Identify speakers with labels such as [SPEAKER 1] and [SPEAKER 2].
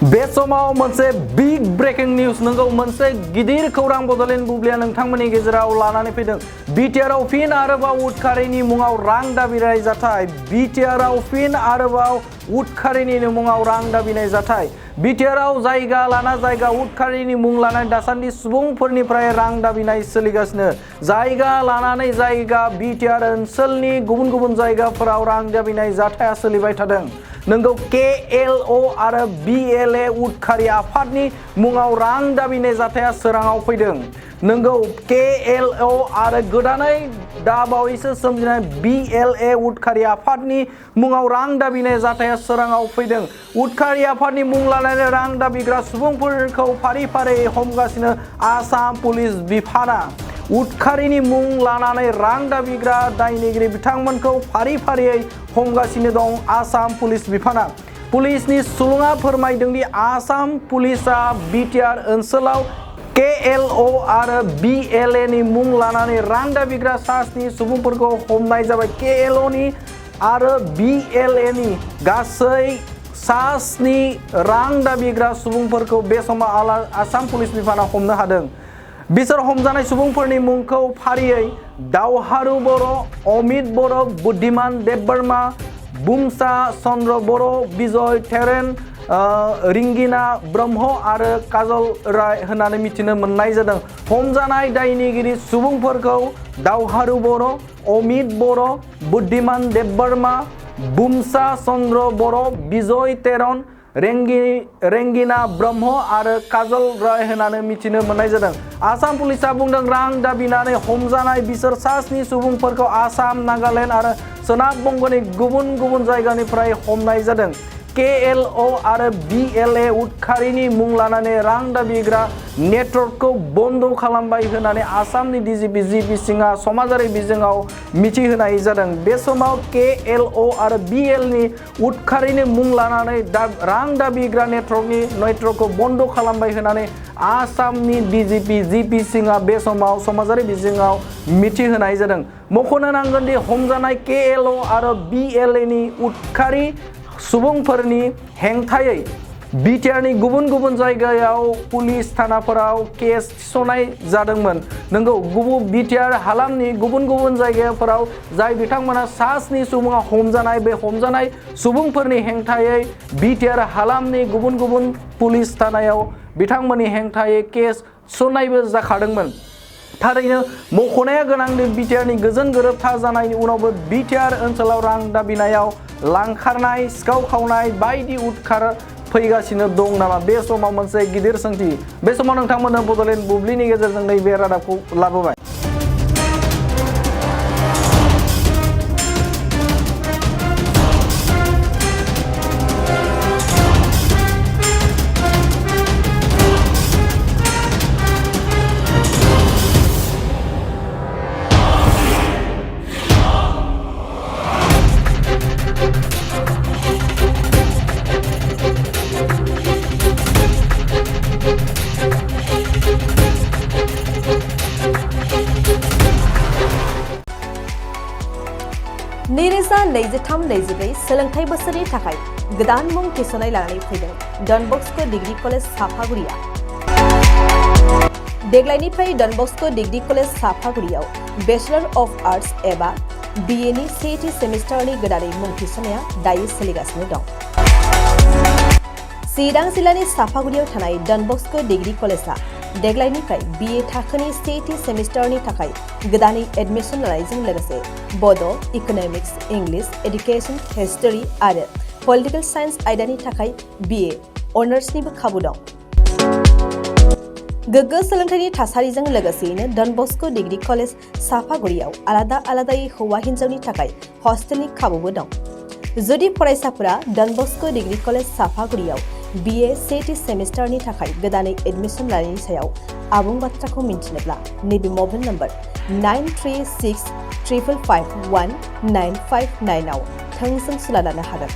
[SPEAKER 1] बे समाव मोनसे बिग ब्रेकिं निउज नंगौ मोनसे गिदिर खौरां बड'लेण्ड बुब्लिया नोंथांमोननि गेजेराव लानानै फैदों। बिटिआरआव फिन आरोबाव उदखारिनि मुङाव रां दाबिनाय जाथाय। बिटिआरआव फिन आरोबाव उदखारिनि मुङाव रां दाबिनाय जाथाय। बिटिआरआव जायगा लाना जायगा उदखारिनि मुं लानाय दासान्दि सुबुंफोरनिफ्राय रां दाबिनाय सोलिगासिनो। जायगा लानानै जायगा बिटिआर ओनसोलनि गुबुन गुबुन जायगाफोराव रां दाबिनाय जाथाया सोलिबाय थादों। नोंगौ केएलअ आरो बिएलए उदखारि आफादनि मुङाव रां दाबिनाय जाथाया सोराङाव फैदों। नोंगौ केएलअ आरो गोदानै दाबावैसो सोमजिनाय बिएलए उदखारि आफादनि मुङाव रां दाबिनाय जाथाया सोराङाव फैदों। उदखारि आफादनि मुं लानानै रां दाबिग्रा सुबुंफोरखौ फारि फारियै हमगासिनो आसाम पुलिस बिफाना। उदखारिनि मुं लानानै रां दाबिग्रा दायनिगिरि बिथांमोनखौ फारि फारियै हमगासिनो दं आसाम पुलिस बिफाना। पुलिसनि सुलुङा फोरमायदों दि आसाम पुलिसआ बिटिआर ओनसोलाव केएलअ आरो बिएलए मुं लानानै रां दाबिग्रा सास्नि सुबुंफोरखौ हमनाय जाबाय। केएलअ आरो बिएलए गासै सास्नि रां दाबिग्रा सुबुंफोरखौ बे समाव आसाम पुलिस बिफाना हमनो हादों। बिसोर हमजानाय सुबुंफोरनि मुंखौ फारियै दावहारु बर', अमित बर', बुद्धिमान देबबर्मा, बुमसा चन्द्र बर', बिजय तेरेन, रिंगिना ब्रह्म आरो काजल राय होननानै मिथिनो मोननाय जादों। हमजानाय दायनिगिरि सुबुंफोरखौ दावहारु बर', अमित बर', बुद्धिमान देबबर्मा, बुमसा चन्द्र बर', बिजय तेरन, रेंगिना ब्रह्म आरो काजल राय होननानै मिथिनो मोननाय जादों। आसाम पुलिसआ बुंदों रां दाबिनानै हमजानाय बिसोर सास्नि सुबुंफोरखौ आसाम, नागालेण्ड आरो सोनाब बंग'नि गुबुन गुबुन जायगानिफ्राय हमनाय जादों। केएलअ आरो बिएलए उदखारिनि मुं लानानै रां दाबिग्रा नेटवर्कखौ बन्द खालामबाय होननानै आसामनि डिजिपि जिपि सिंहआ समाजारि बिजोङाव मिथिहोनाय जादों। बे समाव केएलअ आरो बिएलनि उदखारिनि मुं लानानै रां दाबिग्रा नेटवर्कखौ बन्द खालामबाय होननानै आसामनि डिजिपि जिपि सिंहआ बे समाव समाजारि बिजोङाव मिथिहोनाय जादों। मख'नो नांगोन दि हमजानाय केएलअ आरो बिएलए उदखारि सुबुंफोरनि हेंथायै बिटिआरनि गुबुन गुबुन जायगायाव पुलिस थानाफोराव केस थिसननाय जादोंमोन। नंगौ बिटिआर हालामनि गुबुन गुबुन जायगाफोराव जाय बिथांमोना सास्नि सुबुङा हमजानाय बे हमजानाय सुबुंफोरनि हेंथायै बिटिआर हालामनि गुबुन गुबुन पुलिस थानायाव बिथांमोननि हेंथायै केस थिसननायबो जाखादोंमोन। थारैनो मख'नाया गोनांदि बिटिआरनि गोजोन गोरोबथा जानायनि उनावबो बिटिआर ओनसोलाव रां दाबिनायाव लांखारनाय, सिखाव खावनाय बायदि उदखार फैगासिनो दं नामा? बे समाव मोनसे गिदिर सोंथि। बे समाव नोंथांमोननो बड'लेण्ड बुब्लिनि गेजेरजों नैबे रादाबखौ लाबोबाय।
[SPEAKER 2] नैरोजा 23-24 सोलोंथाइ बोसोरनि थाखाय गोदान मुं थिसननाय लानानै फैदों डन बस्क' डिग्री कलेज साफागुरिया। देग्लायनिफ्राय डन बस्क' डिग्री कलेज साफागुरियाव बेचलर अफ आर्ट्स एबा बिएनि सेथि सेमिस्टारनि गोदानै मुं थिसननाया दायो सोलिगासिनो दं। चिरां जिल्लानि साफागुरियाव थानाय डन बस्क' डिग्री कलेजआ देग्लायनिफ्राय बिए थाखोनि सेथि सेमिस्टारनि थाखाय गोदानै एडमिशन लानायजों लोगोसे बड', इक'नमिक्स, इंलिश, एडुकेशन, हिस्टरी आरो पलिटिकल साइन्स आयदानि थाखाय बिए अनार्सनिबो खाबु दं। गोग्गो सोलोंथाइनि थासारिजों लोगोसेयैनो डन बस्क' डिग्री कलेज साफागुरियाव आलादा आलादायै हौवा हिन्जावनि थाखाय हस्टेलनि खाबुबो दं। जुदि फरायसाफोरा डन बस्क' डिग्री कलेज साफागुरियाव बिए सेथि सेमिस्टारनि थाखाय गोदानै एडमिशन लानायनि सायाव आबुं बाथ्राखौ मिन्थिनोब्ला नैबे मबाइल नम्बर 9365519959 आव थोंजों सुला लानो हागोन।